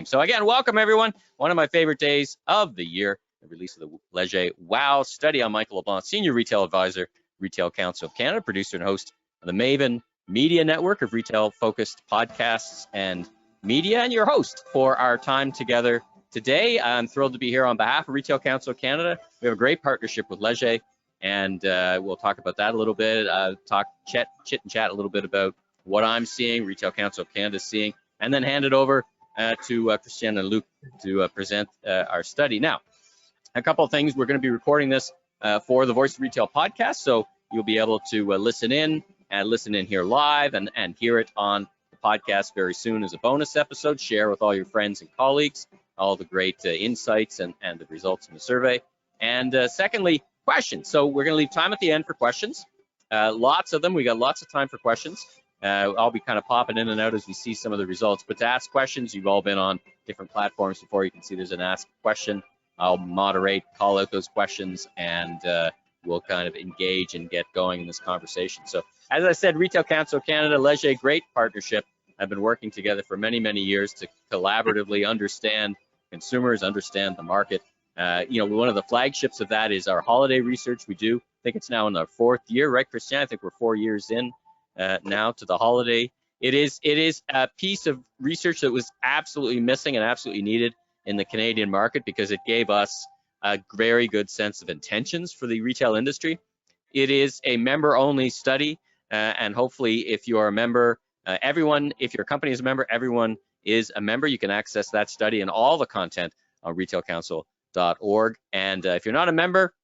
So again, welcome everyone. One of my favorite days of the year, the release of the Leger Wow study. I'm Michael LeBlanc, Senior Retail Advisor, Retail Council of Canada, producer and host of the Maven Media Network of retail-focused podcasts and media, and your host for our time together today. I'm thrilled to be here on behalf of Retail Council of Canada. We have a great partnership with Leger, and we'll talk about that a little bit, chit and chat a little bit about what I'm seeing, Retail Council of Canada is seeing, and then hand it over to Christiane and Luc to present our study. Now, a couple of things. We're going to be recording this for the Voice of Retail podcast, so you'll be able to listen in here live and hear it on the podcast very soon as a bonus episode. Share with all your friends and colleagues all the great insights and the results in the survey. And secondly, questions. So we're going to leave time at the end for questions. Lots of them. We got lots of time for questions. I'll be kind of popping in and out as we see some of the results. But to ask questions, you've all been on different platforms before. You can see there's an ask question. I'll moderate, call out those questions, and we'll kind of engage and get going in this conversation. So as I said, Retail Council of Canada, Leger, great partnership. I've been working together for many, many years to collaboratively understand consumers, understand the market. One of the flagships of that is our holiday research we do. I think it's now in our 4th year, right, Christiane? I think we're 4 years in now to the holiday. It is a piece of research that was absolutely missing and absolutely needed in the Canadian market because it gave us a very good sense of intentions for the retail industry. It is a member-only study, and hopefully if you are a member, if your company is a member, everyone is a member. You can access that study and all the content on retailcouncil.org. And if you're not a member,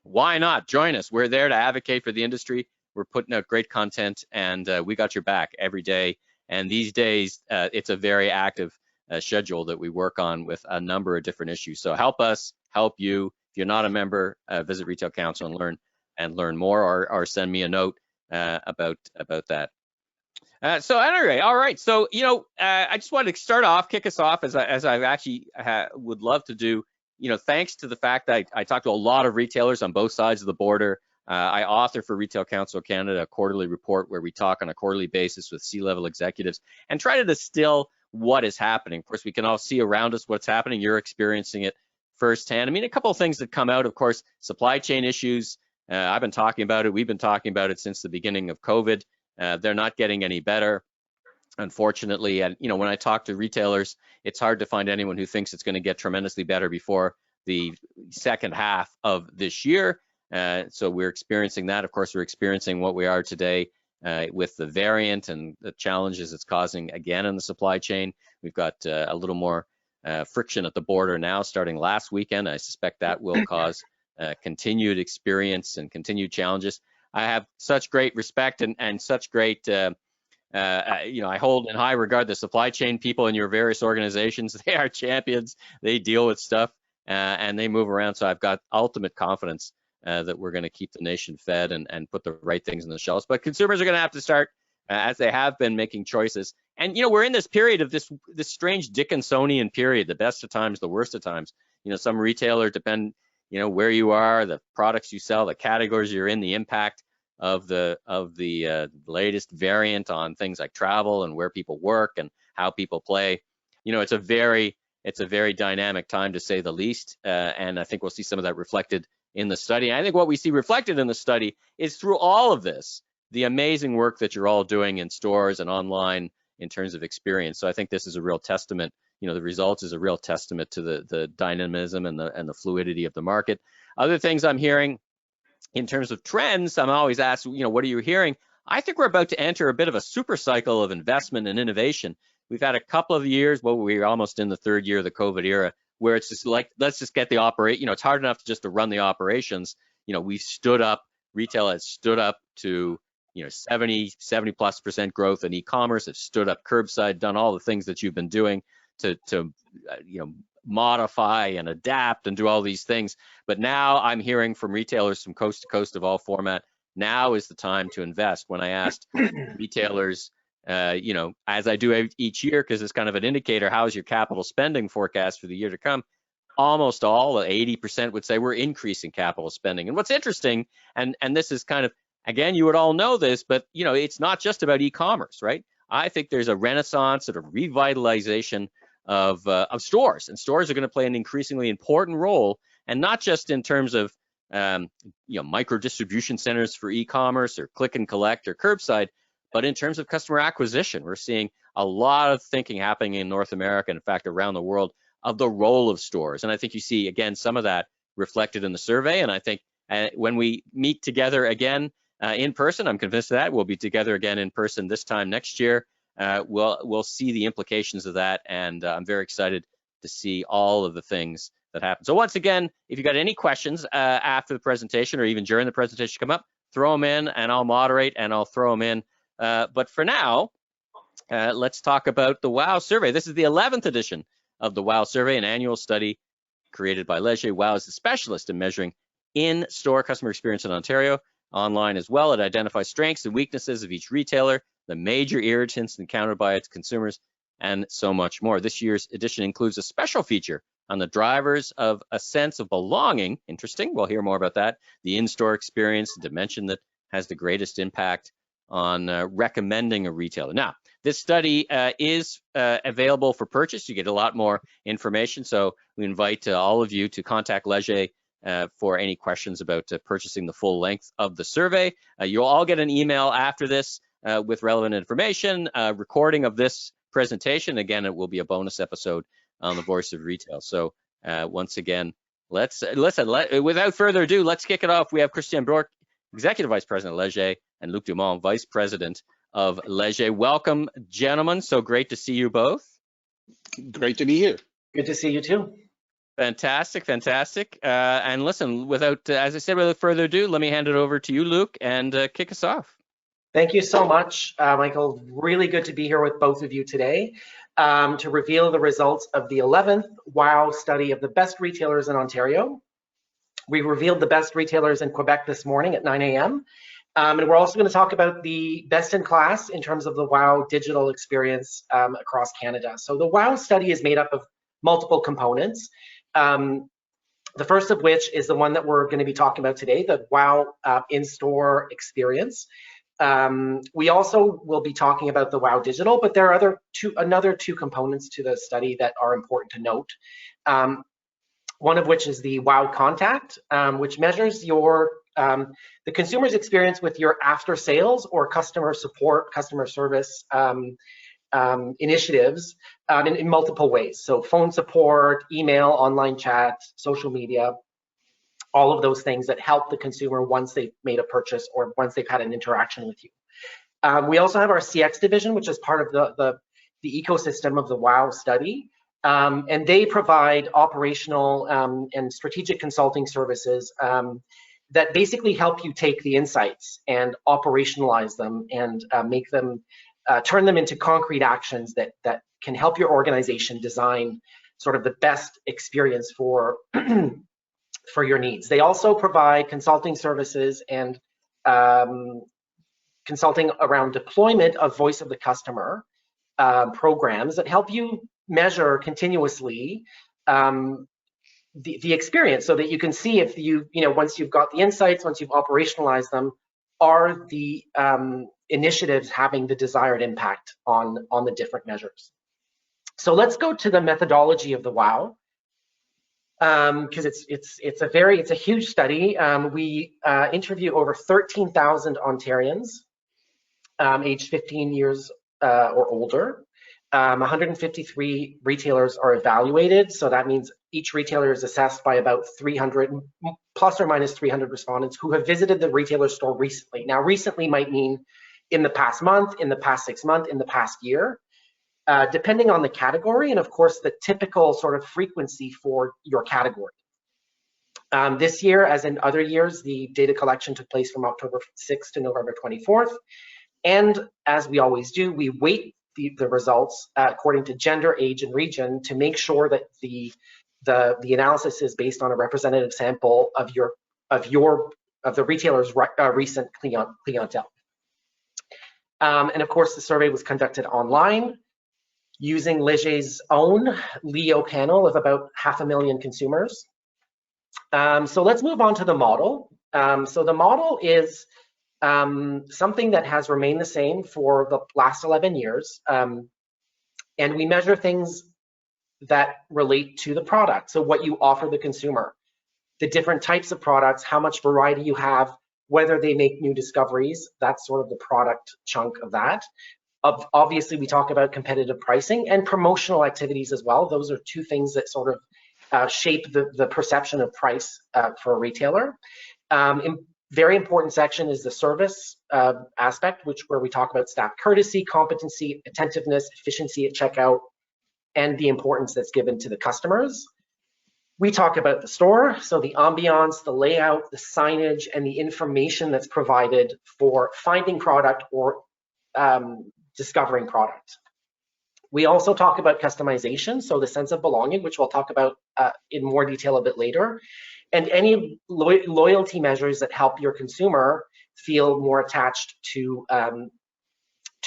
why not? Join us. We're there to advocate for the industry. We're putting out great content, and we got your back every day. And these days, it's a very active schedule that we work on with a number of different issues. So help us, help you. If you're not a member, visit Retail Council and learn more, or send me a note about that. So anyway, all right. So I just wanted to start off, kick us off, as I actually would love to do. Thanks to the fact that I talked to a lot of retailers on both sides of the border. I author for Retail Council of Canada a quarterly report where we talk on a quarterly basis with C-level executives and try to distill what is happening. Of course, we can all see around us what's happening. You're experiencing it firsthand. I mean, a couple of things that come out, of course, supply chain issues. I've been talking about it. We've been talking about it since the beginning of COVID. They're not getting any better, unfortunately. And when I talk to retailers, it's hard to find anyone who thinks it's going to get tremendously better before the second half of this year. So we're experiencing that. Of course, we're experiencing what we are today with the variant and the challenges it's causing again in the supply chain. We've got a little more friction at the border now starting last weekend. I suspect that will cause continued experience and continued challenges. I have such great respect and such great, I hold in high regard the supply chain people in your various organizations. They are champions. They deal with stuff and they move around. So I've got ultimate confidence that we're going to keep the nation fed and put the right things in the shelves. But consumers are going to have to start, as they have been, making choices. And we're in this period of this strange Dickinsonian period, the best of times, the worst of times. Some retailer depend, where you are, the products you sell, the categories you're in, the impact of the latest variant on things like travel and where people work and how people play. It's a very dynamic time, to say the least. And I think we'll see some of that reflected in the study. I think what we see reflected in the study is, through all of this, the amazing work that you're all doing in stores and online in terms of experience. So I think this is a real testament. The results is a real testament to the dynamism and the fluidity of the market. Other things I'm hearing in terms of trends, I'm always asked, what are you hearing? I think we're about to enter a bit of a super cycle of investment and innovation. We've had a couple of years, we're almost in the 3rd year of the COVID era, where it's just like, let's just get the operate. It's hard enough to run the operations. We've stood up, retail has stood up to 70+% growth in e-commerce. Have stood up curbside, done all the things that you've been doing to modify and adapt and do all these things. But now I'm hearing from retailers from coast to coast of all format, now is the time to invest. When I asked retailers, as I do each year, because it's kind of an indicator, how is your capital spending forecast for the year to come? Almost all, 80% would say we're increasing capital spending. And what's interesting, and this is kind of, again, you would all know this, but it's not just about e-commerce, right? I think there's a renaissance and a revitalization of stores, and stores are going to play an increasingly important role, and not just in terms of micro distribution centers for e-commerce or click and collect or curbside, but in terms of customer acquisition. We're seeing a lot of thinking happening in North America, in fact, around the world, of the role of stores. And I think you see, again, some of that reflected in the survey. And I think when we meet together again in person, I'm convinced of that, we'll be together again in person this time next year. We'll see the implications of that. And I'm very excited to see all of the things that happen. So once again, if you got any questions after the presentation or even during the presentation come up, throw them in and I'll moderate and I'll throw them in. But for now, let's talk about the WOW survey. This is the 11th edition of the WOW survey, an annual study created by Leger. WOW is the specialist in measuring in-store customer experience in Ontario. Online as well, it identifies strengths and weaknesses of each retailer, the major irritants encountered by its consumers, and so much more. This year's edition includes a special feature on the drivers of a sense of belonging. Interesting, we'll hear more about that. The in-store experience, the dimension that has the greatest impact on recommending a retailer. Now, this study is available for purchase. You get a lot more information, so we invite all of you to contact Leger for any questions about purchasing the full length of the survey. You'll all get an email after this with relevant information, recording of this presentation. Again, it will be a bonus episode on the Voice of Retail. So once again, without further ado, let's kick it off. We have Christian Bork, Executive Vice President of Leger, and Luc Dumont, Vice President of Leger. Welcome, gentlemen. So great to see you both. Great to be here. Good to see you too. Fantastic, fantastic. And listen, as I said, without further ado, let me hand it over to you, Luc, and kick us off. Thank you so much, Michael. Really good to be here with both of you today to reveal the results of the 11th WOW study of the best retailers in Ontario. We revealed the best retailers in Quebec this morning at 9 a.m. And we're also going to talk about the best in class in terms of the WOW digital experience across Canada. So the WOW study is made up of multiple components. The first of which is the one that we're going to be talking about today, the WOW in-store experience. We also will be talking about the WOW digital, but there are another two components to the study that are important to note. One of which is the WOW contact, which measures the consumer's experience with your after sales or customer support, customer service initiatives in multiple ways. So phone support, email, online chat, social media, all of those things that help the consumer once they've made a purchase or once they've had an interaction with you. We also have our CX division, which is part of the ecosystem of the WOW study. And they provide operational and strategic consulting services that basically help you take the insights and operationalize them and make them, turn them into concrete actions that can help your organization design sort of the best experience for for your needs. They also provide consulting services and consulting around deployment of voice of the customer programs that help you measure continuously the experience, so that you can see if once you've got the insights, once you've operationalized them, are the initiatives having the desired impact on the different measures. So let's go to the methodology of the WOW, because it's a huge study. We interview over 13,000 Ontarians aged 15 years or older. 153 retailers are evaluated, so that means each retailer is assessed by about 300, plus or minus 300 respondents who have visited the retailer store recently. Now, recently might mean in the past month, in the past 6 months, in the past year, depending on the category, and of course the typical sort of frequency for your category. This year, as in other years, the data collection took place from October 6th to November 24th. And as we always do, we weight the results according to gender, age, and region to make sure that the analysis is based on a representative sample of the retailer's recent clientele. And of course, the survey was conducted online using Leger's own Leo panel of about 500,000 consumers. So let's move on to the model. So the model is something that has remained the same for the last 11 years. And we measure things that relate to the product. So what you offer the consumer, the different types of products, how much variety you have, whether they make new discoveries, that's sort of the product chunk of that. Obviously, we talk about competitive pricing and promotional activities as well. Those are two things that sort of shape the perception of price for a retailer. Very important section is the service aspect, where we talk about staff courtesy, competency, attentiveness, efficiency at checkout, and the importance that's given to the customers. We talk about the store, so the ambiance, the layout, the signage, and the information that's provided for finding product or discovering product. We also talk about customization, so the sense of belonging, which we'll talk about in more detail a bit later, and any loyalty measures that help your consumer feel more attached to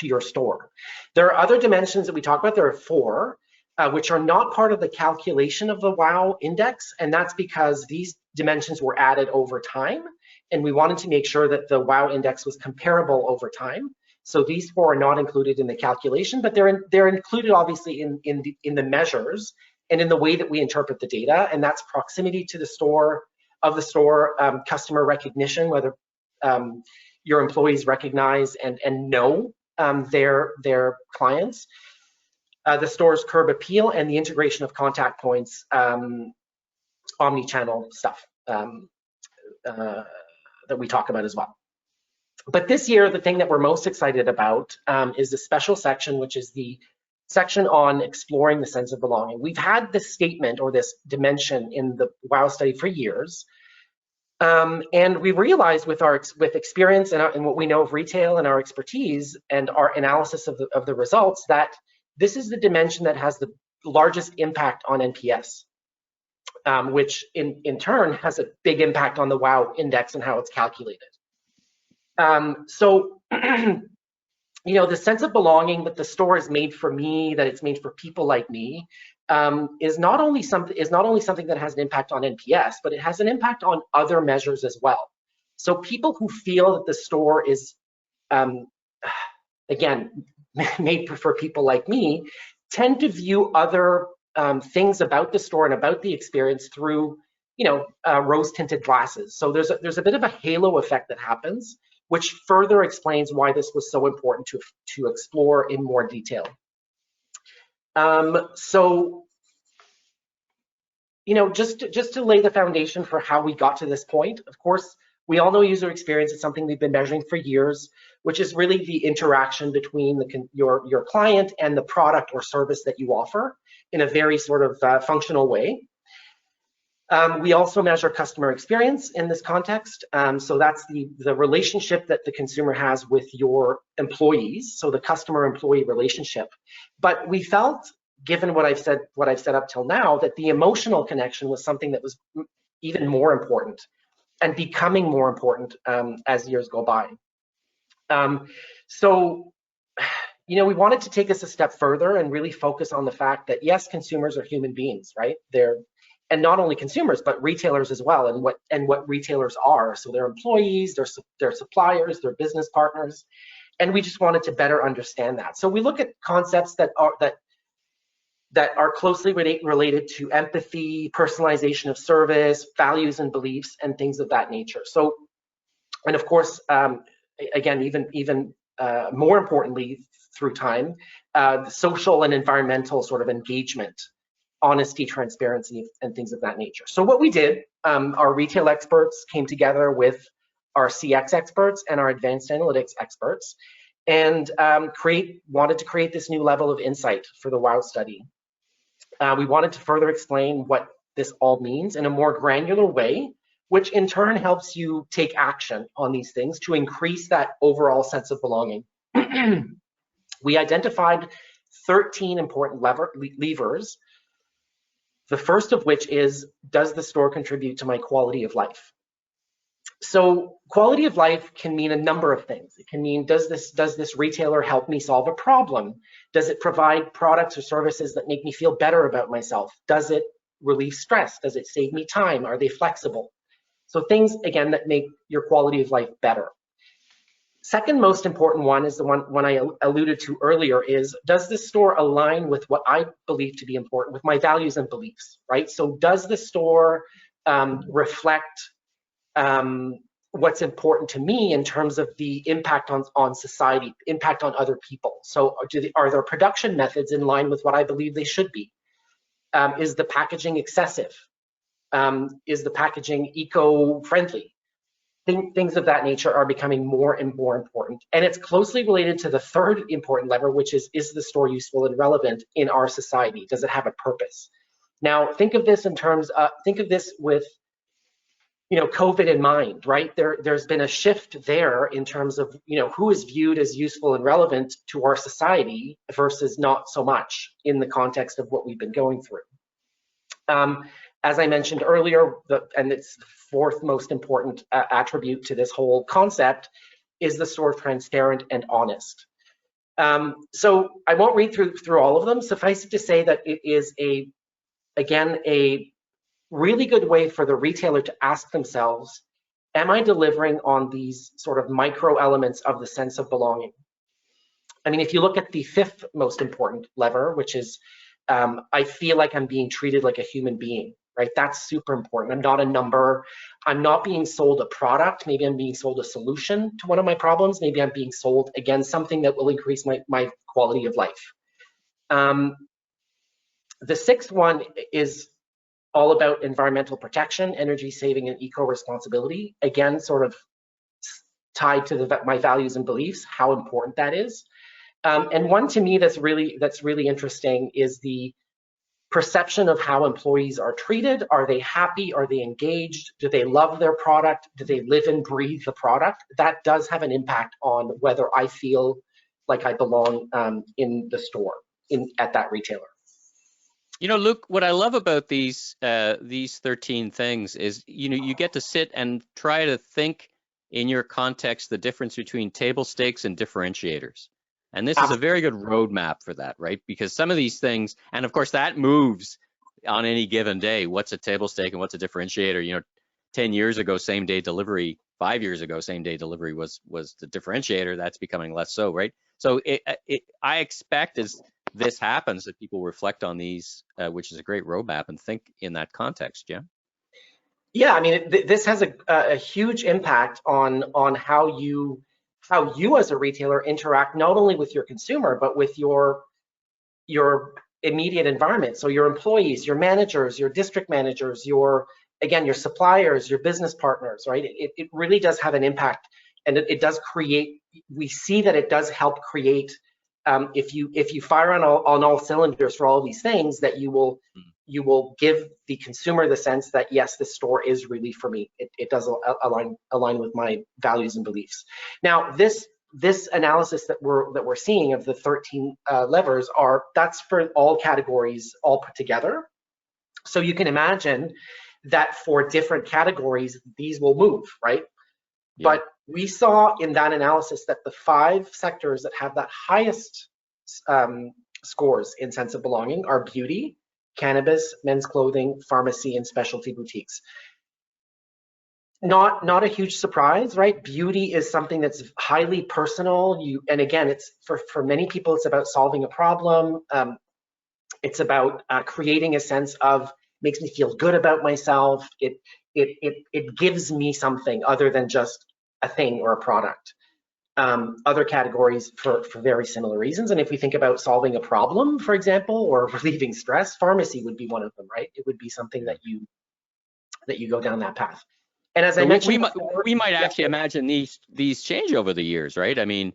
your store. There are other dimensions that we talk about. There are 4, which are not part of the calculation of the WOW index, and that's because these dimensions were added over time, and we wanted to make sure that the WOW index was comparable over time. So these 4 are not included in the calculation, but they're included obviously in the measures and in the way that we interpret the data, and that's proximity to the store, customer recognition, whether your employees recognize and know their clients, the store's curb appeal, and the integration of contact points, omni-channel stuff that we talk about as well. But this year, the thing that we're most excited about is the special section, which is the section on exploring the sense of belonging. We've had this statement or this dimension in the WOW study for years, and we realized with experience and what we know of retail and our expertise and our analysis of the results that this is the dimension that has the largest impact on NPS, which in turn has a big impact on the WOW index and how it's calculated. So, you know, the sense of belonging that the store is made for me, that it's made for people like me, is not only something that has an impact on NPS, but it has an impact on other measures as well. So people who feel that the store is, again, made for people like me, tend to view other things about the store and about the experience through, you know, rose-tinted glasses. So there's a bit of a halo effect that happens, which further explains why this was so important to explore in more detail. So, you know, just to lay the foundation for how we got to this point, of course, we all know user experience is something we've been measuring for years, which is really the interaction between your client and the product or service that you offer in a very sort of functional way. We also measure customer experience in this context. So that's the relationship that the consumer has with your employees, so the customer-employee relationship. But we felt, given what I've said up till now, that the emotional connection was something that was even more important and becoming more important as years go by. So, you know, we wanted to take this a step further and really focus on the fact that, yes, consumers are human beings, right? And not only consumers, but retailers as well, and what retailers are. So they're employees, they're suppliers, they're business partners, and we just wanted to better understand that. So we look at concepts that are closely related to empathy, personalization of service, values and beliefs, and things of that nature. So, and of course, again, even more importantly, through time, social and environmental sort of engagement, honesty, transparency, and things of that nature. So what we did, our retail experts came together with our CX experts and our advanced analytics experts, and wanted to create this new level of insight for the WOW study. We wanted to further explain what this all means in a more granular way, which in turn helps you take action on these things to increase that overall sense of belonging. We identified 13 important levers. The first of which is, does the store contribute to my quality of life? So quality of life can mean a number of things. It can mean, does this retailer help me solve a problem? Does it provide products or services that make me feel better about myself? Does it relieve stress? Does it save me time? Are they flexible? So things, again, that make your quality of life better. Second most important one is the one I alluded to earlier is, does this store align with what I believe to be important, with my values and beliefs, right? So does the store reflect what's important to me in terms of the impact on society, impact on other people? So are their production methods in line with what I believe they should be? Is the packaging excessive? Is the packaging eco-friendly? Things of that nature are becoming more and more important. And it's closely related to the third important lever, which is the store useful and relevant in our society? Does it have a purpose? Now, think of this in terms of, think of this with, COVID in mind, right? There's been a shift there in terms of, who is viewed as useful and relevant to our society versus not so much in the context of what we've been going through. As I mentioned earlier, and it's the fourth most important attribute to this whole concept, is the store transparent and honest. So I won't read through all of them. Suffice it to say that it is a really good way for the retailer to ask themselves, am I delivering on these sort of micro elements of the sense of belonging? I mean, if you look at the fifth most important lever, which is I feel like I'm being treated like a human being, right? That's super important. I'm not a number. I'm not being sold a product. Maybe I'm being sold a solution to one of my problems. Maybe I'm being sold, again, something that will increase my quality of life. The sixth one is all about environmental protection, energy saving, and eco-responsibility. Again, sort of tied to my values and beliefs, how important that is. And one to me that's really interesting is the perception of how employees are treated. Are they happy? Are they engaged? Do they love their product? Do they live and breathe the product? That does have an impact on whether I feel like I belong in the store, at that retailer. Luke, what I love about these 13 things is, you get to sit and try to think in your context the difference between table stakes and differentiators. And this is a very good roadmap for that, right? Because some of these things, and of course that moves on any given day. What's a table stake and what's a differentiator? 10 years ago, same day delivery, 5 years ago, same day delivery was the differentiator. That's becoming less so, right? So I expect as this happens that people reflect on these, which is a great roadmap, and think in that context, Jim. Yeah, I mean, this has a huge impact on how you as a retailer interact not only with your consumer, but with your immediate environment. So your employees, your managers, your district managers, your suppliers, your business partners, right? It really does have an impact, and it does create, we see that it does help create, if you fire on all cylinders for all of these things, that you will give the consumer the sense that, yes, this store is really for me. It does align with my values and beliefs. Now, this analysis that we're seeing of the 13 levers that's for all categories all put together. So you can imagine that for different categories, these will move, right? Yeah. But we saw in that analysis that the 5 sectors that have that highest scores in sense of belonging are beauty, cannabis, men's clothing, pharmacy, and specialty boutiques. Not a huge surprise, right? Beauty is something that's highly personal. And again, it's for many people, it's about solving a problem. It's about creating a sense of, makes me feel good about myself. It gives me something other than just a thing or a product. Other categories for very similar reasons. And if we think about solving a problem, for example, or relieving stress, pharmacy would be one of them, right? It would be something that you go down that path. And as I mentioned, we might actually imagine these change over the years, right? I mean,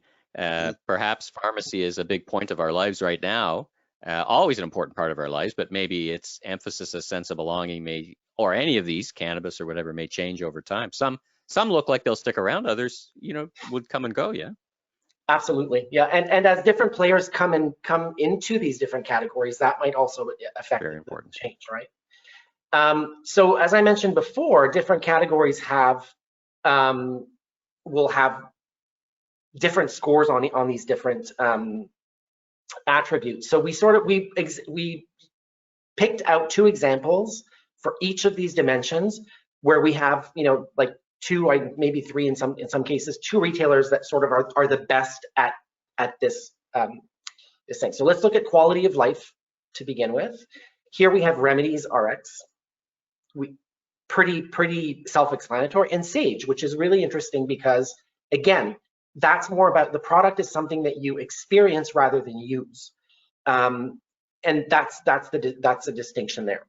perhaps pharmacy is a big point of our lives right now, always an important part of our lives, but maybe its emphasis, a sense of belonging or any of these, cannabis or whatever, may change over time. Some look like they'll stick around, others, would come and go, yeah. Absolutely, yeah, and as different players come into these different categories, that might also affect the change, right? So as I mentioned before, different categories will have different scores on these different attributes. So we picked out 2 examples for each of these dimensions where we have, like two, maybe three in some cases, two retailers that sort of are the best at this this thing. So let's look at quality of life to begin with. Here we have Remedies RX. Pretty self-explanatory, and Sage, which is really interesting because, again, that's more about the product is something that you experience rather than use, and that's the distinction there.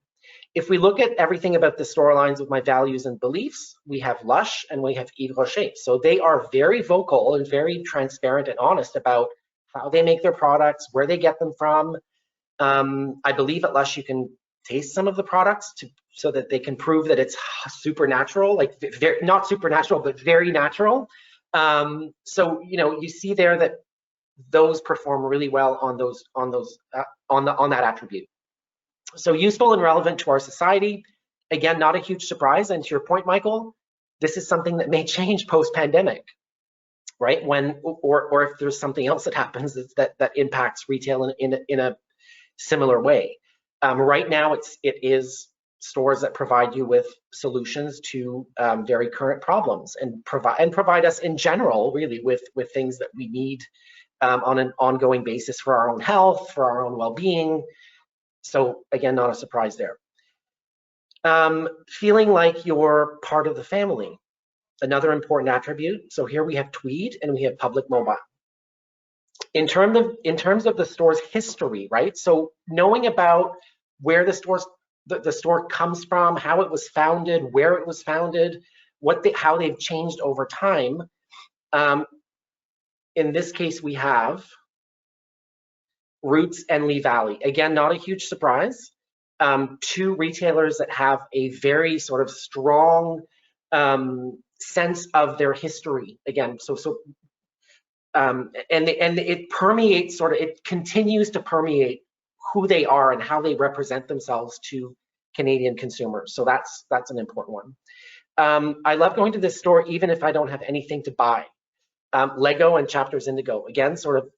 If we look at everything about the store lines with my values and beliefs, we have Lush and we have Yves Rocher. So they are very vocal and very transparent and honest about how they make their products, where they get them from. I believe at Lush you can taste some of the products so that they can prove that it's supernatural, like not supernatural, but very natural. So you see there that those perform really well on that attribute. So useful and relevant to our society. Again, not a huge surprise. And to your point, Michael, this is something that may change post-pandemic, right? Or if there's something else that happens that impacts retail in a similar way. Right now, it is stores that provide you with solutions to very current problems and provide us in general, really, with things that we need on an ongoing basis for our own health, for our own well-being. So again, not a surprise there. Feeling like you're part of the family, another important attribute. So here we have Tweed and we have Public Mobile. In terms of the store's history, right? So knowing about where the store comes from, how it was founded, where it was founded, how they've changed over time. In this case, we have Roots and Lee Valley. Again, not a huge surprise. Two retailers that have a very sort of strong sense of their history. Again, and it permeates, it continues to permeate who they are and how they represent themselves to Canadian consumers. So that's an important one. I love going to this store even if I don't have anything to buy. Lego and Chapters Indigo. Again, sort of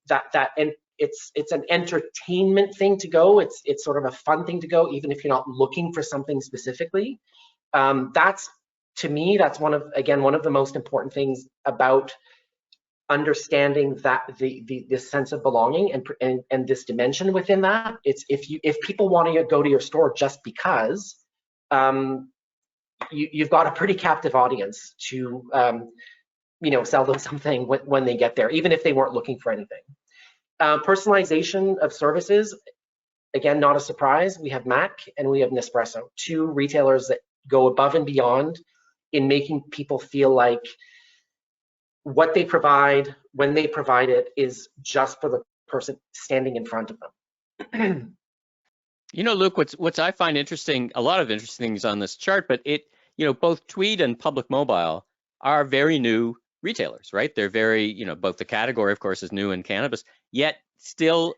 and it's an entertainment thing to go. It's sort of a fun thing to go, even if you're not looking for something specifically. To me, that's one of the most important things about understanding that this sense of belonging and this dimension within that. It's if people want to go to your store just because, you've got a pretty captive audience to sell them something when they get there, even if they weren't looking for anything. Personalization of services, again, not a surprise. We have MAC and we have Nespresso, two retailers that go above and beyond in making people feel like what they provide, when they provide it, is just for the person standing in front of them. Luke, what's I find interesting, a lot of interesting things on this chart, but both Tweed and Public Mobile are very new retailers, right? They're very, both the category, of course, is new in cannabis, yet still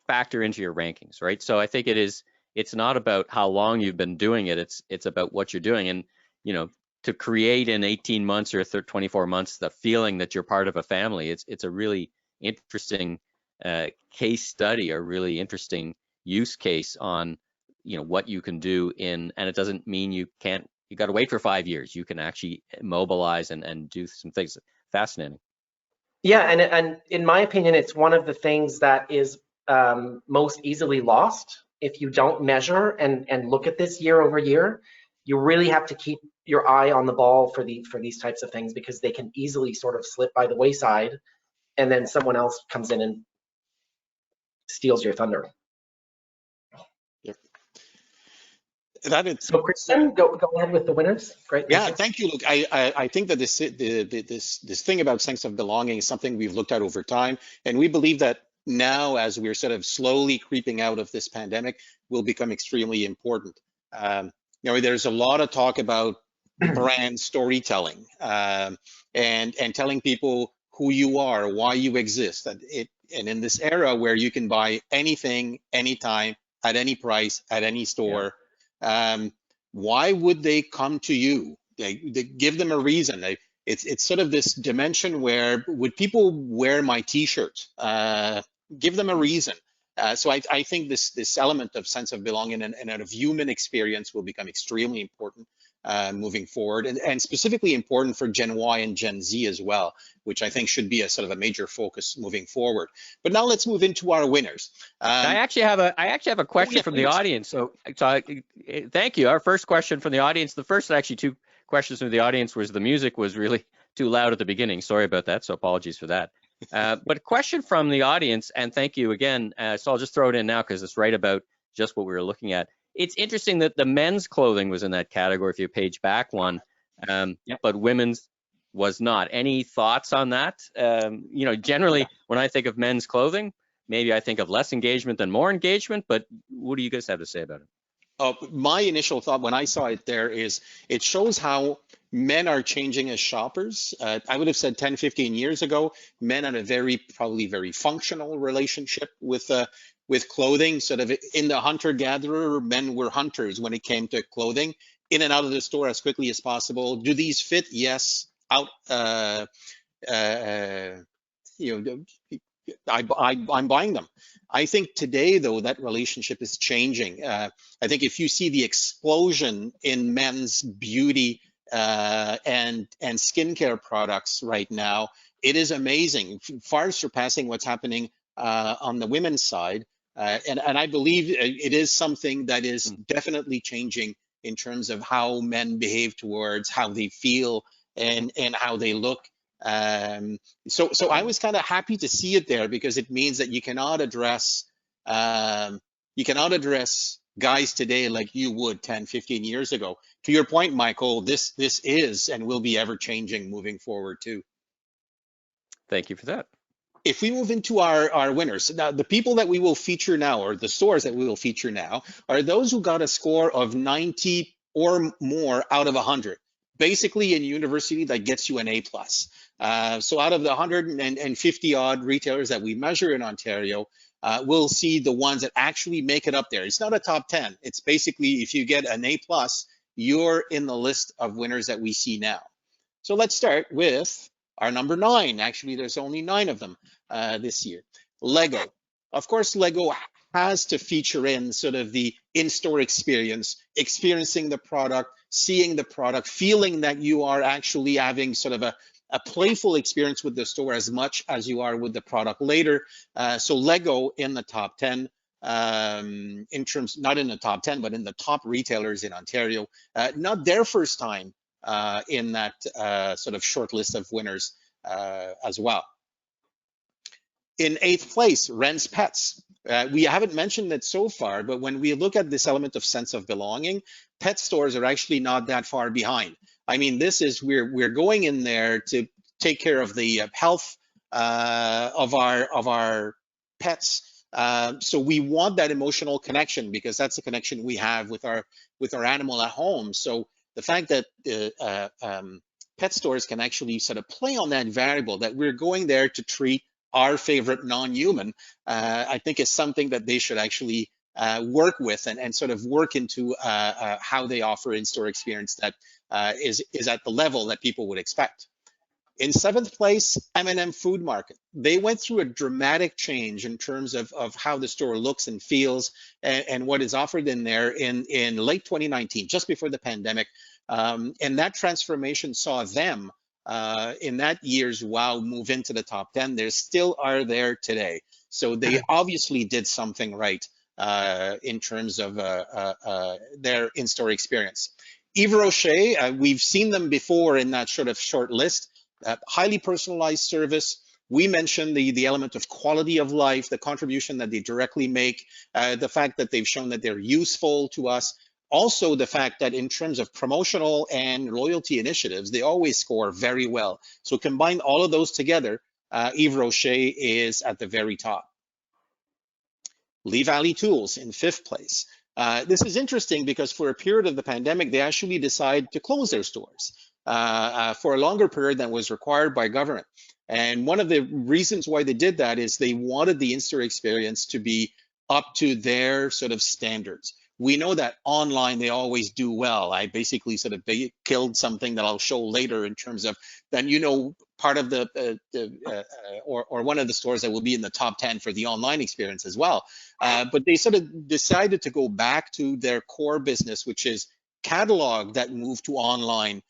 factor into your rankings, right? So I think it's not about how long you've been doing it, it's about what you're doing. And, to create in 18 months or 24 months the feeling that you're part of a family, it's a really interesting case study, or really interesting use case on, what you can do and it doesn't mean you got to wait for 5 years. You can actually mobilize and do some things. Fascinating. Yeah, and in my opinion, it's one of the things that is most easily lost if you don't measure and look at this year over year. You really have to keep your eye on the ball for these types of things, because they can easily sort of slip by the wayside, and then someone else comes in and steals your thunder. Yep. So Kristen, go ahead with the winners. Great. Yeah, thank you, Luke. I think that this thing about sense of belonging is something we've looked at over time, and we believe that now, as we're sort of slowly creeping out of this pandemic, will become extremely important. There's a lot of talk about brand storytelling and telling people who you are, why you exist. And in this era where you can buy anything, anytime, at any price, at any store, why would they come to you? They give them a reason. It's sort of this dimension where, would people wear my T-shirt? Give them a reason. So I think this element of sense of belonging and of human experience will become extremely important. moving forward, and specifically important for Gen Y and Gen Z as well, which I think should be a sort of a major focus moving forward. But now let's move into our winners. I actually have a question from the audience. So thank you. Our first question from the audience. The first actually two questions from the audience was the music was really too loud at the beginning. Sorry about that. So apologies for that. But a question from the audience, and thank you again. So I'll just throw it in now because it's right about just what we were looking at. It's interesting that the men's clothing was in that category if you page back one, but women's was not. Any thoughts on that? Generally when I think of men's clothing, maybe I think of less engagement than more engagement, but what do you guys have to say about it? My initial thought when I saw it there is it shows how men are changing as shoppers. I would have said 10, 15 years ago, men had a probably very functional relationship with clothing. Sort of in the hunter-gatherer, men were hunters when it came to clothing. In and out of the store as quickly as possible. Do these fit? Yes. Out. I'm buying them. I think today, though, that relationship is changing. I think if you see the explosion in men's beauty and skincare products right now, it is amazing, far surpassing what's happening on the women's side. And I believe it is something that is definitely changing in terms of how men behave towards how they feel and how they look. So I was kind of happy to see it there because it means that you cannot address guys today like you would 10, 15 years ago. To your point, Michael, this is and will be ever changing moving forward too. Thank you for that. If we move into our winners, now the people that we will feature now, or the stores that we will feature now, are those who got a score of 90 or more out of 100. Basically, in university, that gets you an A+. So out of the 150 odd retailers that we measure in Ontario, we'll see the ones that actually make it up there. It's not a top 10. It's basically if you get an A+, you're in the list of winners that we see now. So let's start with our number 9. Actually, there's only 9 of them this year. Lego. Of course, Lego has to feature in sort of the in-store experience, experiencing the product, seeing the product, feeling that you are actually having sort of a playful experience with the store as much as you are with the product later. So Lego in the top 10, in terms, not in the top 10, but in the top retailers in Ontario. Not their first time in that sort of short list of winners as well. In 8th place, Ren's Pets. We haven't mentioned it so far, but when we look at this element of sense of belonging, pet stores are actually not that far behind. I mean, this is we're going in there to take care of the health of our pets. So we want that emotional connection because that's the connection we have with our animal at home. So the fact that pet stores can actually sort of play on that variable that we're going there to treat our favorite non-human, I think is something that they should actually work with and sort of work into how they offer in-store experience that is at the level that people would expect. In 7th place, M&M Food Market. They went through a dramatic change in terms of how the store looks and feels and what is offered in there in late 2019, just before the pandemic. And that transformation saw them in that year's WOW move into the top 10. They still are there today. So they obviously did something right in terms of their in-store experience. Yves Rocher, we've seen them before in that sort of short list. Highly personalized service. We mentioned the element of quality of life, the contribution that they directly make, the fact that they've shown that they're useful to us. Also, the fact that in terms of promotional and loyalty initiatives, they always score very well. So combine all of those together, Yves Rocher is at the very top. Lee Valley Tools in 5th place. This is interesting because for a period of the pandemic, they actually decided to close their stores for a longer period than was required by government. And one of the reasons why they did that is they wanted the in-store experience to be up to their sort of standards. We know that online they always do well. I basically sort of killed something that I'll show later in terms of then, you know, part of or one of the stores that will be in the top 10 for the online experience as well. But they sort of decided to go back to their core business, which is catalog that moved to online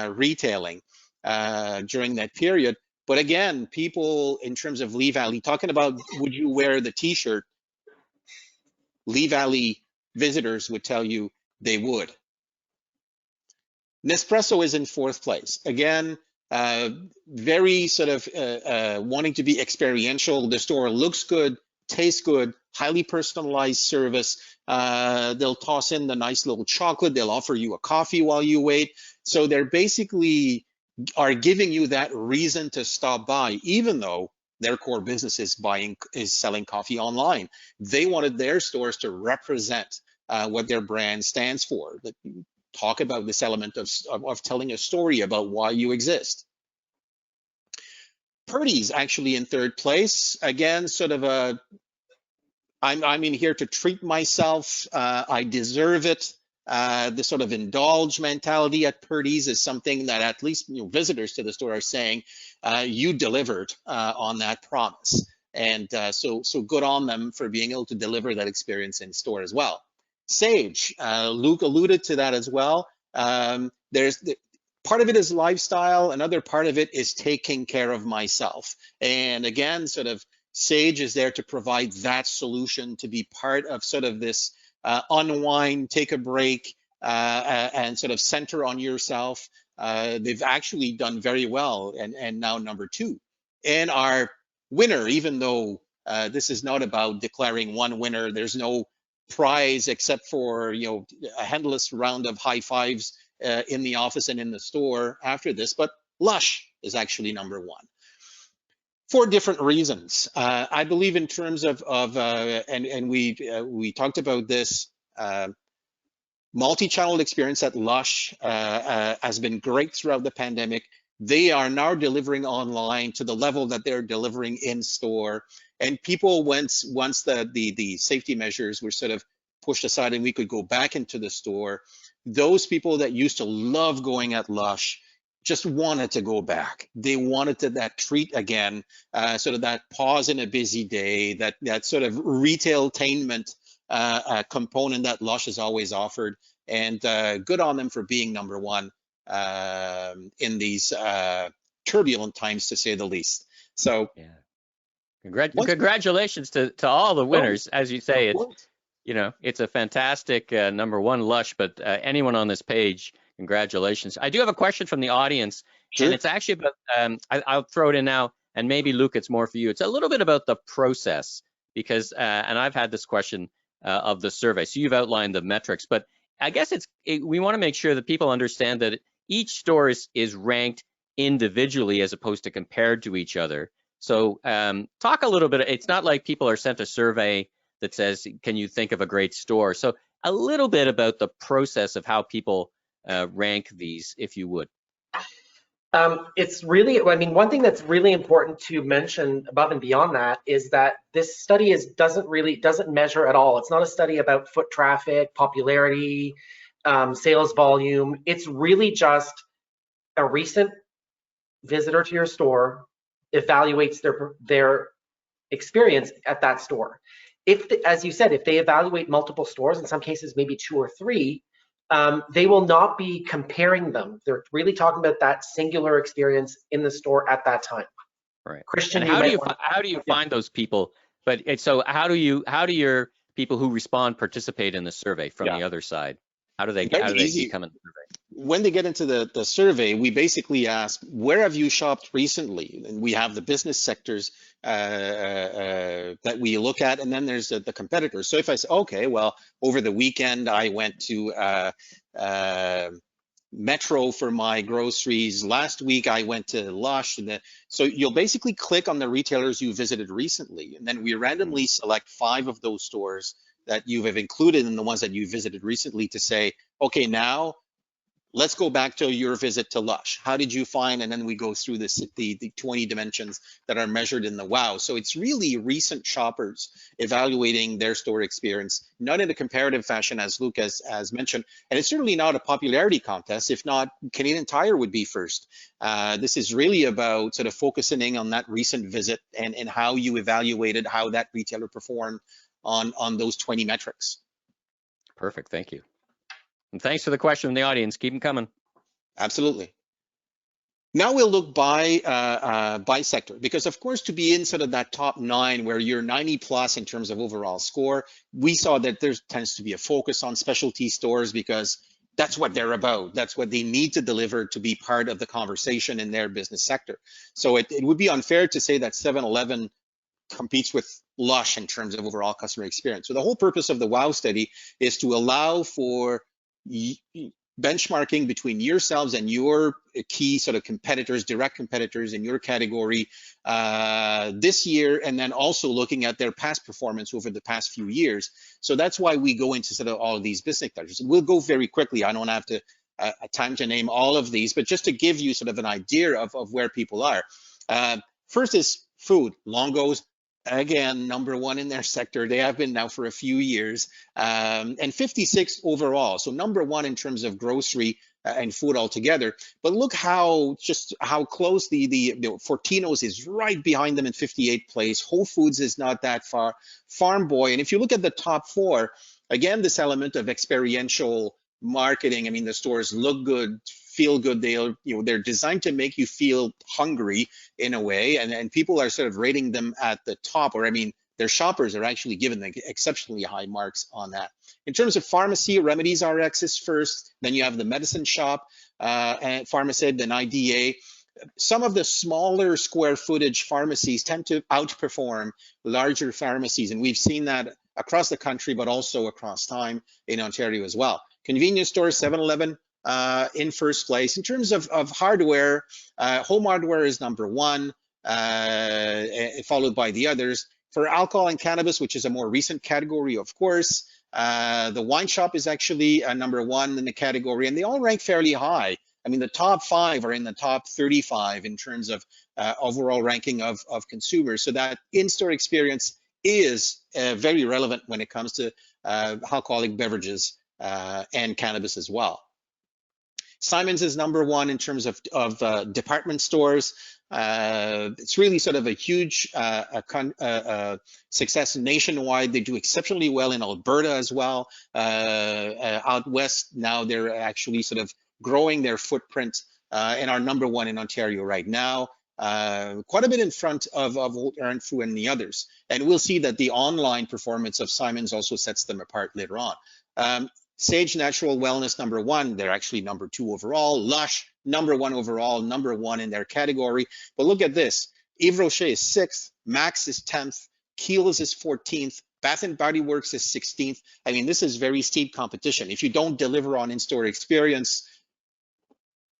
retailing during that period. But again, people in terms of Lee Valley, talking about would you wear the t-shirt, Lee Valley visitors would tell you they would. Nespresso is in 4th place. Again, very sort of wanting to be experiential. The store looks good, tastes good, highly personalized service. They'll toss in the nice little chocolate. They'll offer you a coffee while you wait. So they're basically are giving you that reason to stop by, even though their core business is selling coffee online. They wanted their stores to represent what their brand stands for. Talk about this element of telling a story about why you exist. Purdy's actually in 3rd place. Again, sort of a, I'm in here to treat myself. I deserve it. The sort of indulge mentality at Purdy's is something that at least visitors to the store are saying you delivered on that promise. And so good on them for being able to deliver that experience in store as well. Sage, Luke alluded to that as well. Part of it is lifestyle, another part of it is taking care of myself. And again, sort of Sage is there to provide that solution, to be part of sort of this unwind, take a break, and sort of center on yourself. They've actually done very well, and now number 2. And our winner, even though this is not about declaring one winner, there's no prize except for a endless round of high fives in the office and in the store after this, but Lush is actually number 1 for different reasons. I believe in terms of and we talked about this, multi-channel experience at Lush has been great throughout the pandemic. They are now delivering online to the level that they're delivering in store. And people, once the safety measures were sort of pushed aside and we could go back into the store, those people that used to love going at Lush just wanted to go back. They wanted that treat again, sort of that pause in a busy day, that sort of retailtainment component that Lush has always offered. And good on them for being number 1 in these turbulent times, to say the least. So yeah. Congratulations to all the winners. As you say, it's a fantastic number 1 Lush, but anyone on this page, congratulations. I do have a question from the audience, Sure. And it's actually about, I'll throw it in now, and maybe Luke, it's more for you. It's a little bit about the process, because, and I've had this question of the survey. So you've outlined the metrics, but I guess we want to make sure that people understand that each store is ranked individually as opposed to compared to each other. So talk a little bit, it's not like people are sent a survey that says, can you think of a great store? So a little bit about the process of how people rank these, if you would. It's really, I mean, one thing that's really important to mention above and beyond that is that this study doesn't measure at all. It's not a study about foot traffic, popularity, sales volume. It's really just a recent visitor to your store evaluates their experience at that store. As you said, if they evaluate multiple stores, in some cases maybe 2 or 3, they will not be comparing them. They're really talking about that singular experience in the store at that time. Right. Christian, and how do you find those people? But so how do your people who respond participate in the survey from the other side? How do they become in the survey? When they get into the survey, we basically ask, where have you shopped recently? And we have the business sectors that we look at, and then there's the competitors. So if I say, okay, well, over the weekend I went to Metro for my groceries. Last week I went to Lush. So you'll basically click on the retailers you visited recently, and then we randomly select 5 of those stores that you have included in the ones that you visited recently to say, okay, now let's go back to your visit to Lush. How did you find? And then we go through the 20 dimensions that are measured in the WOW. So it's really recent shoppers evaluating their store experience, not in a comparative fashion, as Luke has mentioned. And it's certainly not a popularity contest. If not, Canadian Tire would be first. This is really about sort of focusing on that recent visit and how you evaluated how that retailer performed on those 20 metrics. Perfect. Thank you. And thanks for the question from the audience. Keep them coming. Absolutely. Now we'll look by sector, because of course, to be in sort of that top 9 where you're 90 plus in terms of overall score, we saw that there tends to be a focus on specialty stores because that's what they're about. That's what they need to deliver to be part of the conversation in their business sector. So it would be unfair to say that 7-Eleven competes with Lush in terms of overall customer experience. So the whole purpose of the WOW study is to allow for benchmarking between yourselves and your key sort of competitors, direct competitors in your category this year, and then also looking at their past performance over the past few years. So that's why we go into sort of all of these business sectors. We'll go very quickly. I don't have to time to name all of these, but just to give you sort of an idea of where people are. First is food. Longo's, again, #1 in their sector. They have been now for a few years, and 56 overall. So #1 in terms of grocery and food altogether. But look how close the Fortino's is right behind them in 58th place. Whole Foods is not that far. Farm Boy, and if you look at the top 4, again, this element of experiential marketing. I mean, the stores look good, feel good. They're designed to make you feel hungry in a way, and people are sort of rating them at the top, or I mean, their shoppers are actually given the exceptionally high marks on that. In terms of pharmacy, Remedies RX is first, then you have the Medicine Shop, and Pharmacid, then IDA. Some of the smaller square footage pharmacies tend to outperform larger pharmacies, and we've seen that across the country, but also across time in Ontario as well. Convenience stores, 7-Eleven, in first place. In terms of hardware, home hardware is #1, followed by the others. For alcohol and cannabis, which is a more recent category, of course, the wine shop is actually #1 in the category, and they all rank fairly high. I mean, the top 5 are in the top 35 in terms of overall ranking of consumers. So that in-store experience is very relevant when it comes to alcoholic beverages and cannabis as well. Simon's is #1 in terms of department stores. It's really sort of a huge success nationwide. They do exceptionally well in Alberta as well. Out west, now they're actually sort of growing their footprint and are #1 in Ontario right now. Quite a bit in front of Old Ernfu and the others. And we'll see that the online performance of Simon's also sets them apart later on. Sage Natural Wellness, #1. They're actually #2 overall. Lush, #1 overall, #1 in their category. But look at this. Yves Rocher is 6th. Max is 10th. Kiehl's is 14th. Bath & Body Works is 16th. I mean, this is very steep competition. If you don't deliver on in-store experience,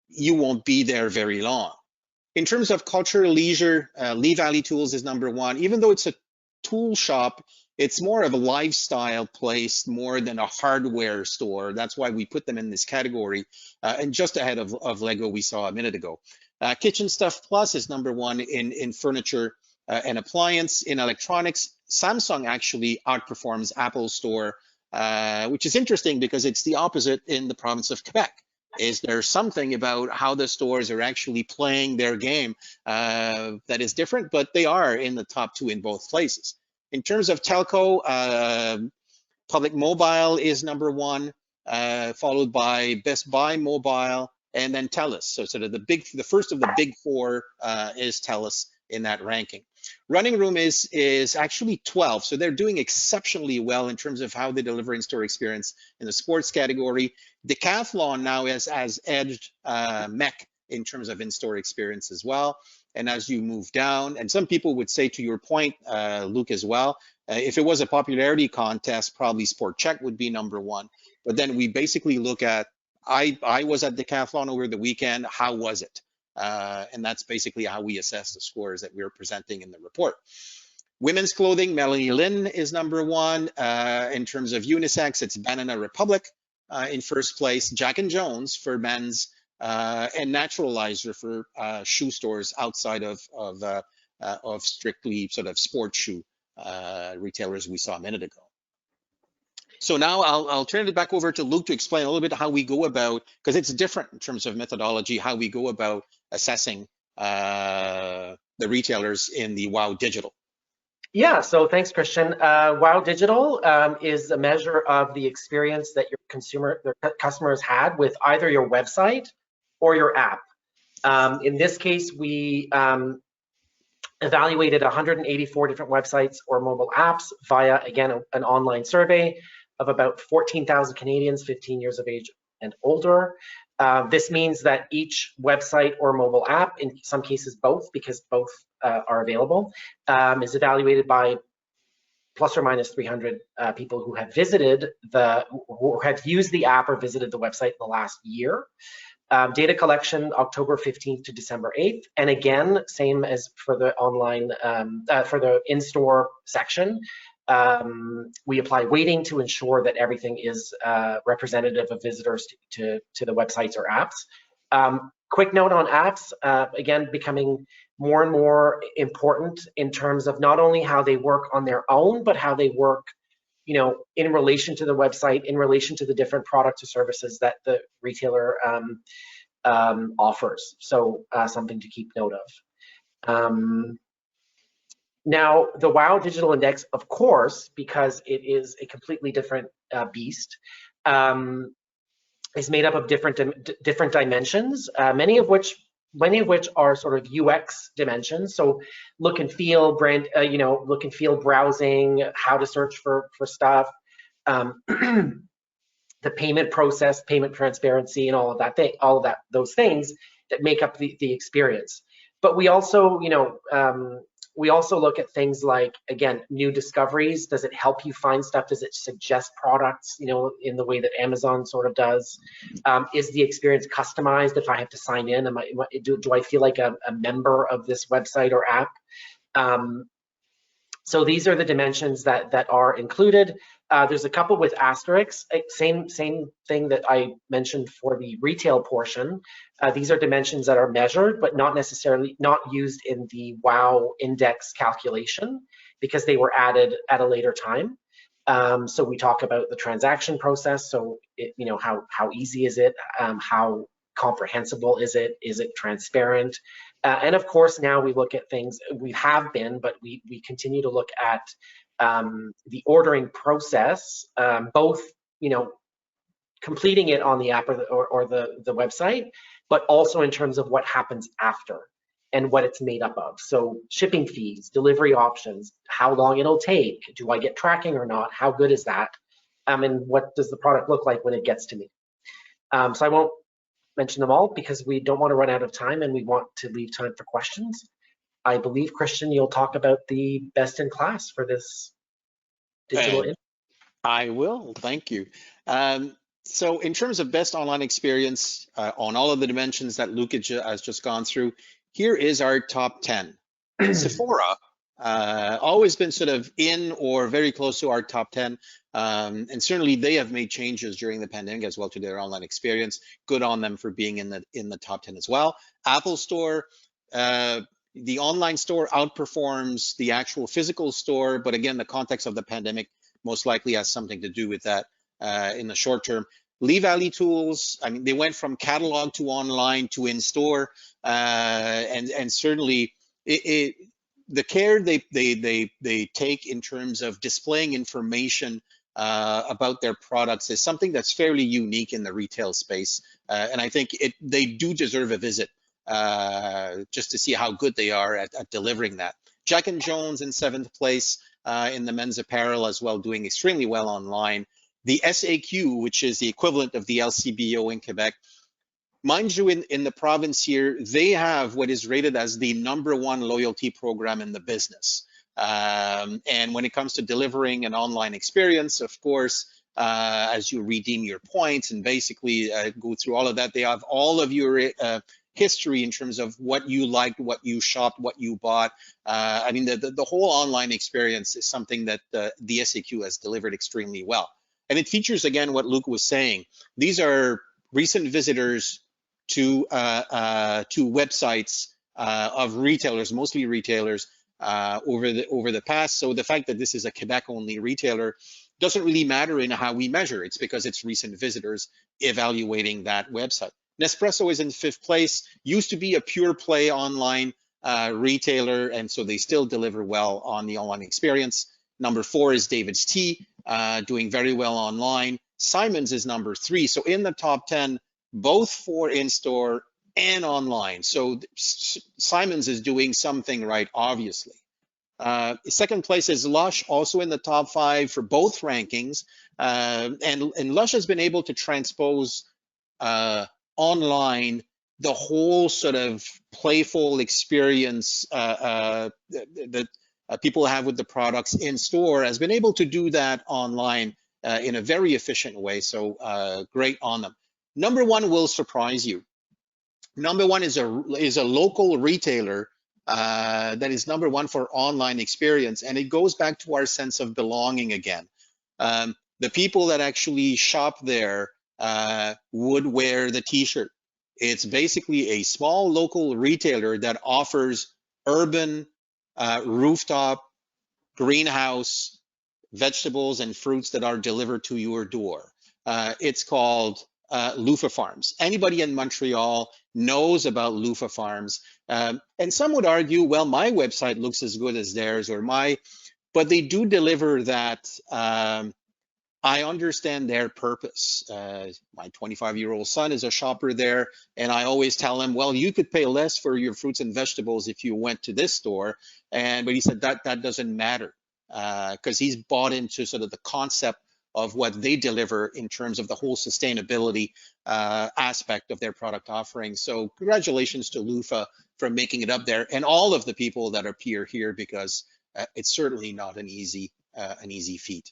you won't be there very long. In terms of culture, leisure, Lee Valley Tools is #1. Even though it's a tool shop, it's more of a lifestyle place more than a hardware store. That's why we put them in this category, and just ahead of Lego we saw a minute ago. Kitchen Stuff Plus is #1 in furniture and appliance. In electronics, Samsung actually outperforms Apple Store, which is interesting because it's the opposite in the province of Quebec. Is there something about how the stores are actually playing their game that is different, but they are in the top 2 in both places. In terms of telco, Public Mobile is #1, followed by Best Buy Mobile, and then TELUS. So sort of the first of the big 4 is TELUS in that ranking. Running Room is actually 12, so they're doing exceptionally well in terms of how they deliver in-store experience in the sports category. Decathlon now has edged MEC in terms of in-store experience as well. And as you move down, and some people would say, to your point, Luke, as well, if it was a popularity contest, probably Sport Check would be #1. But then we basically look at, I was at Decathlon over the weekend, how was it? And that's basically how we assess the scores that we're presenting in the report. Women's clothing, Melanie Lynn is #1. In terms of unisex, it's Banana Republic in first place, Jack & Jones for men's, and Naturalizer for shoe stores outside of strictly sort of sports shoe retailers we saw a minute ago. So now I'll turn it back over to Luke to explain a little bit how we go about, because it's different in terms of methodology, how we go about assessing the retailers in the WOW Digital. Yeah, so thanks, Christian. Wow Digital is a measure of the experience that your customers had with either your website or your app. In this case, we evaluated 184 different websites or mobile apps via, again, an online survey of about 14,000 Canadians 15 years of age and older. This means that each website or mobile app, in some cases both, because both are available, is evaluated by plus or minus 300 people who have who have used the app or visited the website in the last year. Data collection October 15th to December 8th. And again, same as for the online, for the in-store section, we apply weighting to ensure that everything is representative of visitors to the websites or apps. Quick note on apps, again, becoming more and more important in terms of not only how they work on their own, but how they work, you know, in relation to the website, in relation to the different products or services that the retailer offers. So something to keep note of. Now, the WOW Digital Index, of course, because it is a completely different beast, is made up of different dimensions, many of which are sort of UX dimensions. So look and feel, look and feel browsing, how to search for stuff, the payment process, payment transparency, and all of that, those things that make up the experience. But we also, we also look at things like, again, new discoveries. Does it help you find stuff? Does it suggest products, in the way that Amazon sort of does? Is the experience customized? If I have to sign in, do I feel like a member of this website or app? So these are the dimensions that are included. There's a couple with asterisks, same thing that I mentioned for the retail portion. These are dimensions that are measured, but not used in the WOW index calculation because they were added at a later time. So we talk about the transaction process. So, how easy is it? How comprehensible is it? Is it transparent? And of course, now we look at things, but we continue to look at the ordering process, both, completing it on the app or the website, but also in terms of what happens after and what it's made up of. So shipping fees, delivery options, how long it'll take, do I get tracking or not, how good is that, and what does the product look like when it gets to me. So I won't mention them all because we don't want to run out of time and we want to leave time for questions. I believe, Christian, you'll talk about the best in class for this digital. I will, thank you. So in terms of best online experience on all of the dimensions that Luke has just gone through, here is our top 10. Sephora, always been sort of in or very close to our top 10. And certainly they have made changes during the pandemic as well to their online experience. Good on them for being in the top 10 as well. Apple Store, the online store outperforms the actual physical store, but again, the context of the pandemic most likely has something to do with that in the short term. Lee Valley Tools, I mean, they went from catalog to online to in-store, and certainly the care they take in terms of displaying information about their products is something that's fairly unique in the retail space, and I think they do deserve a visit just to see how good they are at delivering that. Jack and Jones in 7th place in the men's apparel as well, doing extremely well online. The SAQ, which is the equivalent of the LCBO in Quebec, mind you, in the province here, they have what is rated as the #1 loyalty program in the business. And when it comes to delivering an online experience, of course, as you redeem your points and basically go through all of that, they have all of your history in terms of what you liked, what you shopped, what you bought. I mean, the whole online experience is something that the SAQ has delivered extremely well. And it features, again, what Luke was saying. These are recent visitors to websites of retailers, mostly retailers, over the past. So the fact that this is a Quebec-only retailer doesn't really matter in how we measure. It's because it's recent visitors evaluating that website. Nespresso is in 5th place, used to be a pure play online retailer, and so they still deliver well on the online experience. Number 4 is David's Tea, doing very well online. Simon's is number 3. So in the top 10, both for in-store and online. So Simon's is doing something right, obviously. Second place is Lush, also in the top 5 for both rankings. And Lush has been able to transpose online the whole sort of playful experience that people have with the products in store, has been able to do that online in a very efficient way. So great on them. Number 1 will surprise you. Number 1 is a local retailer that is number 1 for online experience, and it goes back to our sense of belonging again. The people that actually shop there would wear the t-shirt. It's basically a small local retailer that offers urban, rooftop, greenhouse, vegetables and fruits that are delivered to your door. It's called Loofah Farms. Anybody in Montreal knows about Loofah Farms. And some would argue, well, my website looks as good as theirs, but they do deliver that. I understand their purpose. My 25-year-old son is a shopper there, and I always tell him, well, you could pay less for your fruits and vegetables if you went to this store. But he said that doesn't matter, because he's bought into sort of the concept of what they deliver in terms of the whole sustainability aspect of their product offering. So congratulations to Loofah for making it up there, and all of the people that appear here, because it's certainly not an easy feat.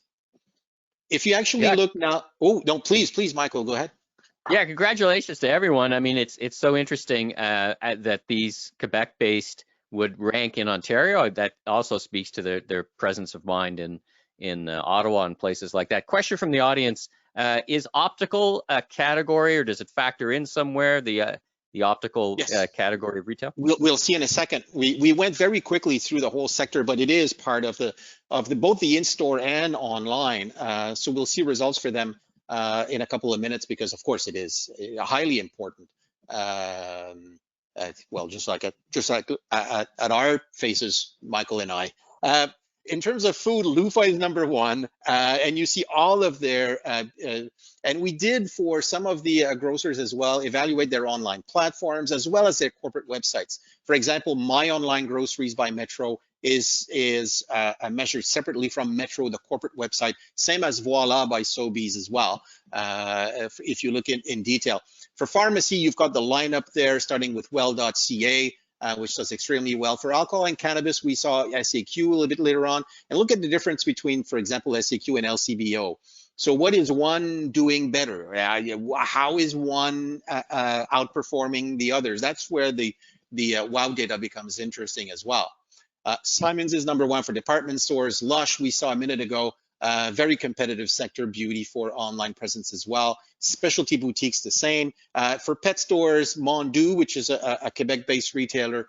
If you actually look now, oh no, please, Michael, go ahead. Yeah, congratulations to everyone. I mean, it's so interesting that these Quebec-based would rank in Ontario. That also speaks to their presence of mind in Ottawa and places like that. Question from the audience: is optical a category, or does it factor in somewhere? The optical category of retail? We'll see in a second. We went very quickly through the whole sector, but it is part of both the in-store and online. So we'll see results for them in a couple of minutes, because of course it is highly important. Well, just like at our faces, Michael and I. In terms of food, Loofah is number 1, and you see all of their, and we did for some of the grocers as well, evaluate their online platforms as well as their corporate websites. For example, My Online Groceries by Metro is measured separately from Metro, the corporate website, same as Voila by Sobeys as well, if you look in detail. For pharmacy, you've got the lineup there, starting with well.ca, which does extremely well. For alcohol and cannabis, we saw SAQ a little bit later on. And look at the difference between, for example, SAQ and LCBO. So what is one doing better? How is one outperforming the others? That's where the WOW data becomes interesting as well. Simon's is number 1 for department stores. Lush, we saw a minute ago, very competitive sector. Beauty for online presence as well. Specialty boutiques the same. For pet stores, Mondu, which is a Quebec-based retailer,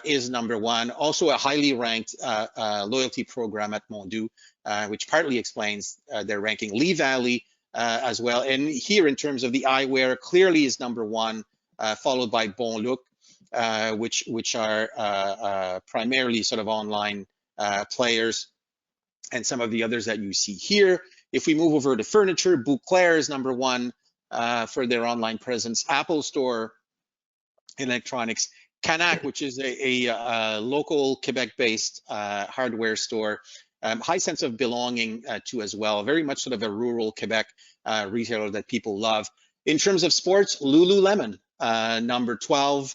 is number 1. Also a highly ranked loyalty program at Mondu, which partly explains their ranking. Lee Valley as well. And here in terms of the eyewear, clearly is number 1, followed by Bon Look, which are primarily sort of online players, and some of the others that you see here. If we move over to furniture, Bouclair is number 1 for their online presence. Apple Store Electronics, Canac, which is a local Quebec-based hardware store, high sense of belonging to as well. Very much sort of a rural Quebec retailer that people love. In terms of sports, Lululemon, number 12.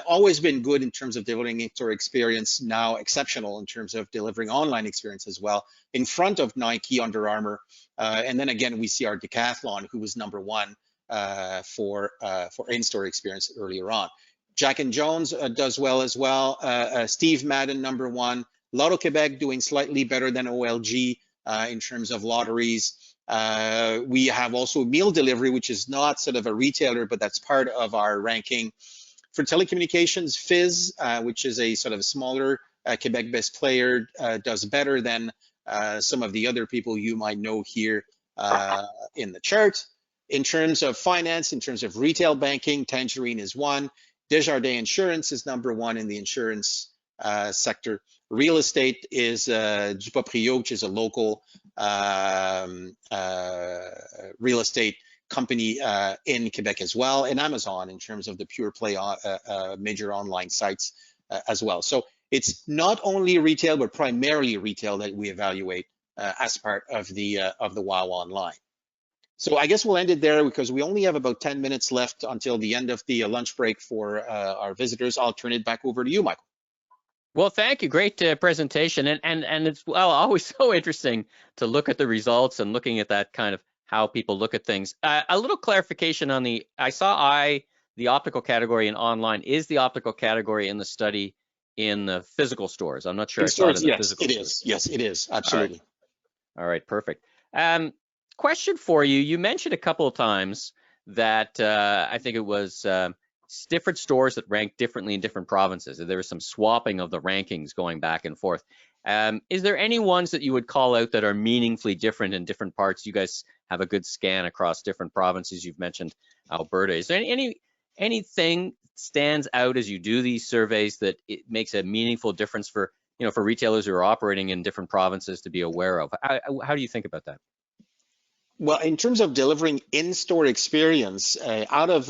Always been good in terms of delivering in-store experience, now exceptional in terms of delivering online experience as well, in front of Nike, Under Armour, and then again we see our Decathlon, who was number 1 for in-store experience earlier on. Jack and Jones does well as well. Steve Madden, number 1. Lotto Quebec doing slightly better than OLG in terms of lotteries. We have also meal delivery, which is not sort of a retailer, but that's part of our ranking. For telecommunications, Fizz, which is a sort of smaller Quebec-based player, does better than some of the other people you might know here in the chart. In terms of finance, in terms of retail banking, Tangerine is 1. Desjardins Insurance is #1 in the insurance sector. Real estate is Dupaprio, which is a local real estate company in Quebec as well, and Amazon in terms of the pure play major online sites as well. So it's not only retail, but primarily retail that we evaluate as part of the WOW Online. So I guess we'll end it there because we only have about 10 minutes left until the end of the lunch break for our visitors. I'll turn it back over to you, Michael. Well, thank you. Great presentation. And it's always so interesting to look at the results and looking at that kind of how people look at things. A little clarification on the optical category in online. Is the optical category in the study in the physical stores? I'm not sure. Yes, it is. Yes, it is. Absolutely. All right, perfect. Question for you. You mentioned a couple of times that I think it was different stores that rank differently in different provinces. There was some swapping of the rankings going back and forth. Is there any ones that you would call out that are meaningfully different in different parts? You guys have a good scan across different provinces. You've mentioned Alberta. Is there anything stands out as you do these surveys that it makes a meaningful difference for retailers who are operating in different provinces to be aware of? How do you think about that? Well, in terms of delivering in-store experience, out of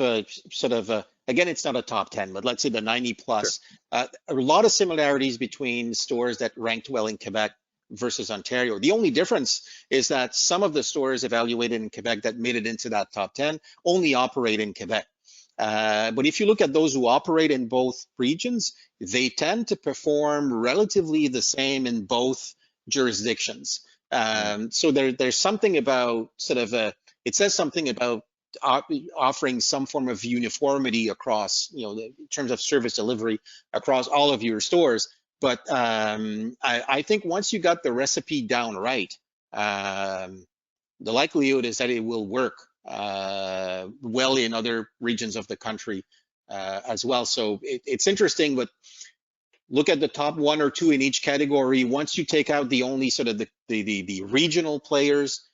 again, it's not a top 10, but let's say the 90 plus, sure. A lot of similarities between stores that ranked well in Quebec versus Ontario. The only difference is that some of the stores evaluated in Quebec that made it into that top 10 only operate in Quebec. But if you look at those who operate in both regions, they tend to perform relatively the same in both jurisdictions. So there's something about it says something about offering some form of uniformity across, in terms of service delivery across all of your stores. But I think once you got the recipe down right, the likelihood is that it will work well in other regions of the country as well. So it's interesting, but look at the top 1 or 2 in each category. Once you take out the only the regional players,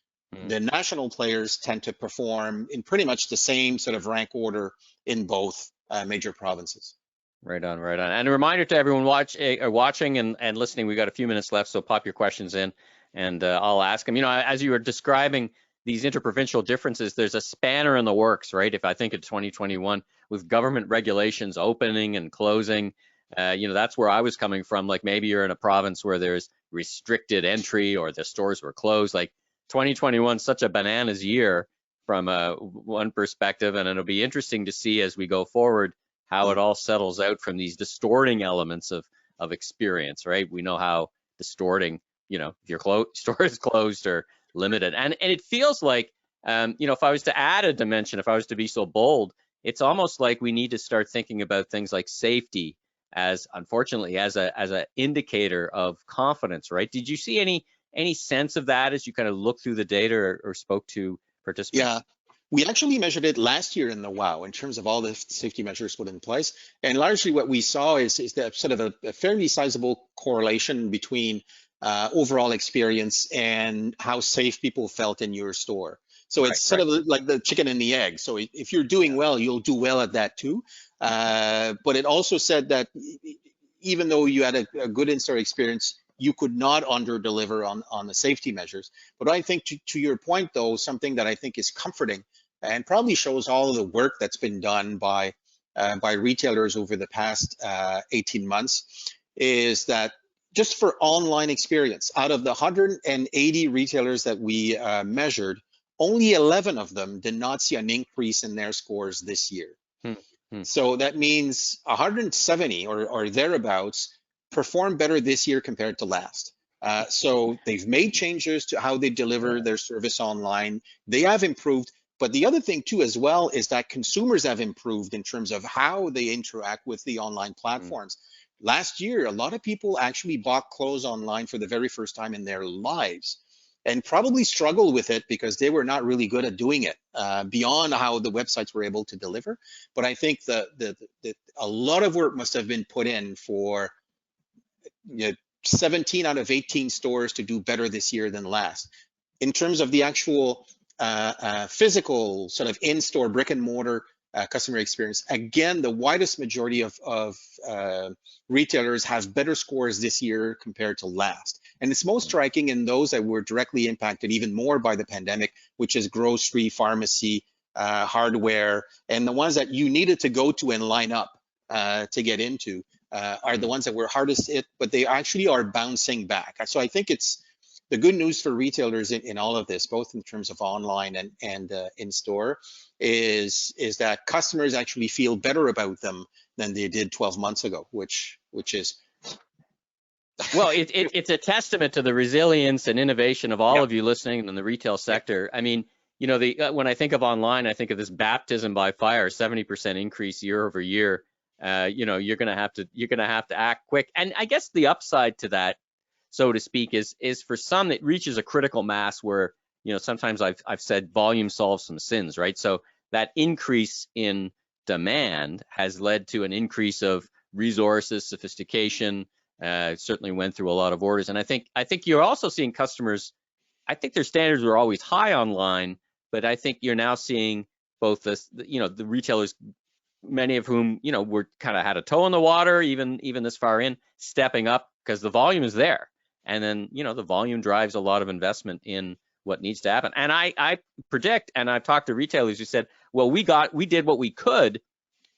the national players tend to perform in pretty much the same sort of rank order in both major provinces. Right on. And a reminder to everyone watching and listening, we got a few minutes left, so pop your questions in and I'll ask them. As you were describing these interprovincial differences, there's a spanner in the works, right? If I think of 2021 with government regulations opening and closing, that's where I was coming from. Like maybe you're in a province where there's restricted entry or the stores were closed. Like 2021, such a bananas year from one perspective, and it'll be interesting to see as we go forward how it all settles out from these distorting elements of experience, right? We know how distorting, if your store is closed or limited, and it feels like, if I was to add a dimension, if I was to be so bold, it's almost like we need to start thinking about things like safety as, unfortunately, as a indicator of confidence, right? Did you see any sense of that as you kind of looked through the data or spoke to participants? Yeah, we actually measured it last year in the WOW in terms of all the safety measures put in place. And largely what we saw is that sort of a fairly sizable correlation between overall experience and how safe people felt in your store. So it's sort of like the chicken and the egg. So if you're doing well, you'll do well at that too. But it also said that even though you had a good in-store experience, you could not under-deliver on the safety measures. But I think to your point, though, something that I think is comforting and probably shows all of the work that's been done by retailers over the past 18 months is that just for online experience, out of the 180 retailers that we measured, only 11 of them did not see an increase in their scores this year. So that means 170 or thereabouts perform better this year compared to last. So they've made changes to how they deliver their service online. They have improved. But the other thing too as well is that consumers have improved in terms of how they interact with the online platforms. Last year, a lot of people actually bought clothes online for the very first time in their lives and probably struggled with it because they were not really good at doing it beyond how the websites were able to deliver. But I think that a lot of work must have been put in for 17 out of 18 stores to do better this year than last. In terms of the actual physical sort of in-store brick and mortar customer experience. Again, the widest majority of retailers have better scores this year compared to last. And it's most striking in those that were directly impacted even more by the pandemic, which is grocery, pharmacy, hardware, and the ones that you needed to go to and line up to get into are the ones that were hardest hit, but they actually are bouncing back. So I think it's the good news for retailers in all of this, both in terms of online and in store, is that customers actually feel better about them than they did 12 months ago, which is well, it's a testament to the resilience and innovation of all of you listening in the retail sector. I mean, you know, when I think of online, I think of this baptism by fire, 70% increase year over year. You know, you're gonna have to act quick. And I guess the upside to that, so to speak, is for some it reaches a critical mass where, you know, sometimes I've said volume solves some sins, right? So that increase in demand has led to an increase of resources, sophistication. Certainly went through a lot of orders, and I think you're also seeing customers. I think their standards were always high online, but I think you're now seeing both the retailers, many of whom, you know, were kind of had a toe in the water, even this far in, stepping up because the volume is there, and then, you know, the volume drives a lot of investment in what needs to happen. And I predict, and I've talked to retailers who said, well, we did what we could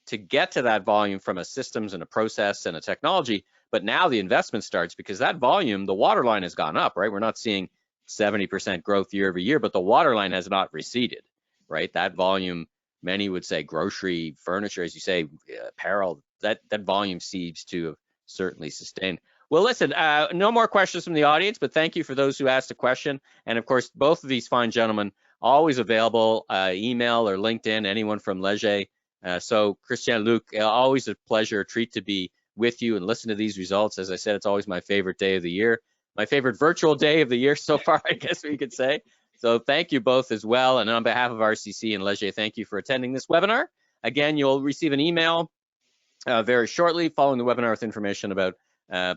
to get to that volume from a systems and a process and a technology. But now the investment starts because that volume, the waterline has gone up, right? We're not seeing 70% growth year over year, but the waterline has not receded, right? That volume, many would say grocery, furniture, as you say, apparel, that volume seems to have certainly sustained. Well, listen, no more questions from the audience, but thank you for those who asked a question. And of course, both of these fine gentlemen, always available, email or LinkedIn, anyone from Leger. So Christian, Luc, always a pleasure, a treat to be with you and listen to these results. As I said, it's always my favorite day of the year, my favorite virtual day of the year so far, I guess we could say. So thank you both as well. And on behalf of RCC and Leger, thank you for attending this webinar. Again, you'll receive an email very shortly following the webinar with information about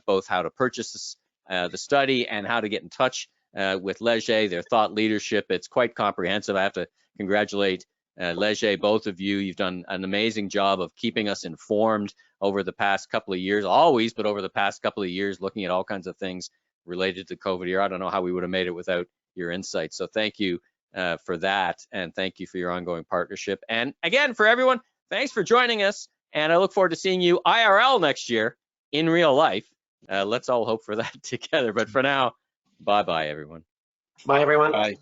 both how to purchase the study and how to get in touch with Leger, their thought leadership. It's quite comprehensive. I have to congratulate Leger, both of you. You've done an amazing job of keeping us informed over the past couple of years, always, but over the past couple of years, looking at all kinds of things related to COVID here. I don't know how we would have made it without your insights. So thank you for that. And thank you for your ongoing partnership. And again, for everyone, thanks for joining us. And I look forward to seeing you IRL next year in real life. Let's all hope for that together. But for now, bye-bye, everyone. Bye, everyone. Bye.